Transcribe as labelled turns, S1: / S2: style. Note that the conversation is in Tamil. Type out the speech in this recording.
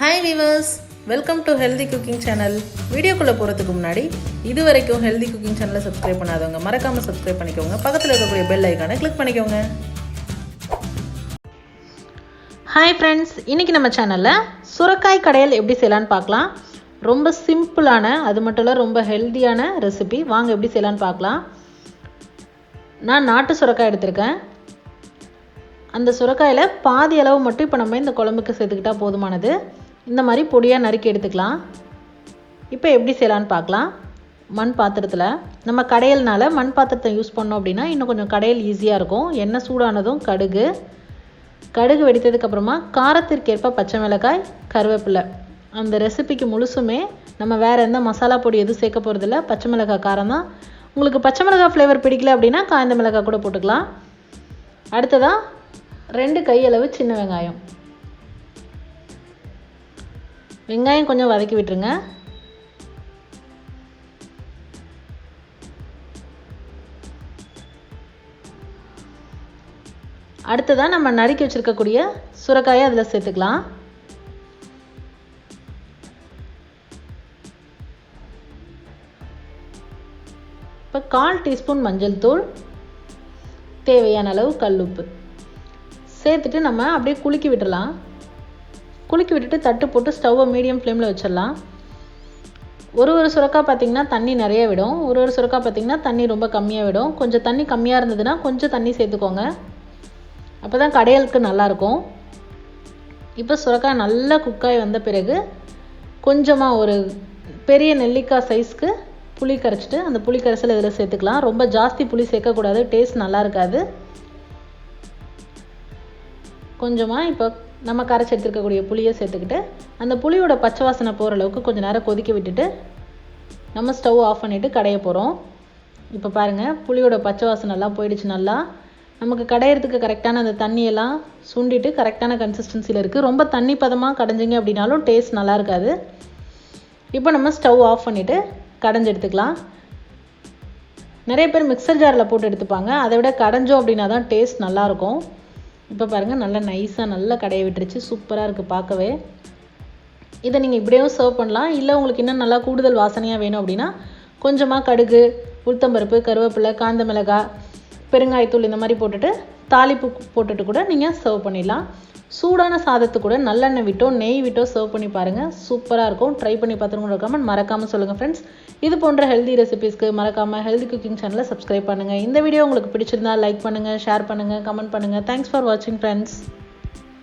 S1: Hi viewers, welcome to Healthy Cooking Channel. வீடியோக்குள்ள போறதுக்கு முன்னாடி இதுவரைக்கும் Healthy Cooking Channel சப்ஸ்கிரைப் பண்ணாதவங்க மறக்காம சப்ஸ்கிரைப் பண்ணிக்கோங்க. பக்கத்துல இருக்கக்கூடிய பெல் ஐகானை கிளிக் பண்ணிக்கோங்க. ஹாய் ஃப்ரெண்ட்ஸ், இன்னைக்கு நம்ம சேனல்ல சுரக்காய் கடையல் எப்படி செய்யலாம்னு பார்க்கலாம். ரொம்ப சிம்பிளான, அது மட்டும் இல்ல ரொம்ப ஹெல்தியான ரெசிபி. வாங்க எப்படி செய்யலாம்னு பார்க்கலாம். நான் நாட்டு சுரக்காய் எடுத்திருக்கேன். அந்த சுரக்காயில் பாதி அளவு மட்டும் இப்போ நம்ம இந்த குழம்புக்கு சேர்த்துக்கிட்டால் போதுமானது. இந்த மாதிரி பொடியாக நறுக்கி எடுத்துக்கலாம். இப்போ எப்படி செய்யலான்னு பார்க்கலாம். மண் பாத்திரத்தில், நம்ம கடையல்னால மண் பாத்திரத்தை யூஸ் பண்ணோம் அப்படின்னா இன்னும் கொஞ்சம் கடையல் ஈஸியாக இருக்கும். எண்ணெய் சூடானதும் கடுகு வெடித்ததுக்கப்புறமா காரத்திற்கேற்ப பச்சை மிளகாய், கருவேப்பிலை. அந்த ரெசிபிக்கு முழுசுமே நம்ம வேறு எந்த மசாலா பொடி எதுவும் சேர்க்க போகிறதில்ல. பச்சை மிளகாய் காரம் தான். உங்களுக்கு பச்சை மிளகாய் ஃப்ளேவர் பிடிக்கல அப்படின்னா காய்ந்த மிளகாய் கூட போட்டுக்கலாம். அடுத்ததாக 2 கையளவு சின்ன வெங்காயம் கொஞ்சம் வதக்கி விட்டுருங்க. அடுத்ததான் நம்ம நறுக்கி வச்சிருக்கக்கூடிய சுரக்காயை அதில் சேர்த்துக்கலாம். இப்போ 1/4 டீஸ்பூன் மஞ்சள் தூள், தேவையான அளவு கல்லுப்பு சேர்த்துட்டு நம்ம அப்படியே குலுக்கி விட்டுடலாம். குலுக்கி விட்டுட்டு தட்டு போட்டு ஸ்டவ்வை மீடியம் ஃப்ளேமில் வச்சிடலாம். ஒரு சுரக்காய் பார்த்திங்கன்னா தண்ணி நிறைய விடும், ஒரு சுரக்காய் பார்த்திங்கன்னா தண்ணி ரொம்ப கம்மியாக விடும். கொஞ்சம் தண்ணி கம்மியாக இருந்ததுன்னா கொஞ்சம் தண்ணி சேர்த்துக்கோங்க, அப்போ தான் கடையலுக்கு நல்லாயிருக்கும். இப்போ சுரக்காய் நல்லா குக்காய் வந்த பிறகு கொஞ்சமாக ஒரு பெரிய நெல்லிக்காய் சைஸ்க்கு புளி கரைச்சிட்டு அந்த புளி கரைசல் இதில் சேர்த்துக்கலாம். ரொம்ப ஜாஸ்தி புளி சேர்க்கக்கூடாது, டேஸ்ட் நல்லா இருக்காது. கொஞ்சமாக இப்போ நம்ம கரைச்சி எடுத்துருக்கக்கூடிய புளியை சேர்த்துக்கிட்டு அந்த புளியோட பச்சை வாசனை போகிற அளவுக்கு கொஞ்சம் நேரம் கொதிக்க விட்டுட்டு நம்ம ஸ்டவ் ஆஃப் பண்ணிவிட்டு கடைய போகிறோம். இப்போ பாருங்கள், புளியோட பச்சை வாசனைலாம் போயிடுச்சு. நல்லா நமக்கு கடையிறதுக்கு கரெக்டான அந்த தண்ணியெல்லாம் சுண்டிட்டு கரெக்டான கன்சிஸ்டன்சியில் இருக்குது. ரொம்ப தண்ணி பதமாக கடைஞ்சிங்க அப்படின்னாலும் டேஸ்ட் நல்லா இருக்காது. இப்போ நம்ம ஸ்டவ் ஆஃப் பண்ணிவிட்டு கடைஞ்சி எடுத்துக்கலாம். நிறைய பேர் மிக்சர் ஜாரில் போட்டு எடுத்துப்பாங்க, அதை விட கடைஞ்சோம் அப்படின்னா தான் டேஸ்ட் நல்லாயிருக்கும். இப்போ பாருங்கள், நல்லா நைஸாக நல்லா கடைய விட்டுருச்சு. சூப்பராக இருக்குது பார்க்கவே. இதை நீங்கள் இப்படியும் சர்வ் பண்ணலாம். இல்லை உங்களுக்கு இன்னும் நல்லா கூடுதல் வாசனையாக வேணும் அப்படின்னா கொஞ்சமாக கடுகு, உளுத்தம்பருப்பு, கருவேப்பிலை, காய்ந்த மிளகாய், பெருங்காயத்தூள் இந்த மாதிரி போட்டுட்டு தாளிப்பு போட்டுட்டு கூட நீங்கள் சர்வ் பண்ணிடலாம். சூடான சாதத்து கூட நல்லெண்ணெய் விட்டோ நெய் விட்டோ சர்வ் பண்ணி பாருங்கள், சூப்பராக இருக்கும். ட்ரை பண்ணி பார்த்துருங்க. கமெண்ட் மறக்காமல் சொல்லுங்கள் ஃப்ரெண்ட்ஸ். இது போன்ற ஹெல்தி ரெசிபீஸ்க்கு மறக்காமல் ஹெல்தி குக்கிங் சேனலை சப்ஸ்கிரைப் பண்ணுங்கள். இந்த வீடியோ உங்களுக்கு பிடிச்சிருந்தா லைக் பண்ணுங்கள், ஷேர் பண்ணுங்கள், கமெண்ட் பண்ணுங்கள். தேங்க்ஸ் ஃபார் வாட்சிங் ஃப்ரெண்ட்ஸ்.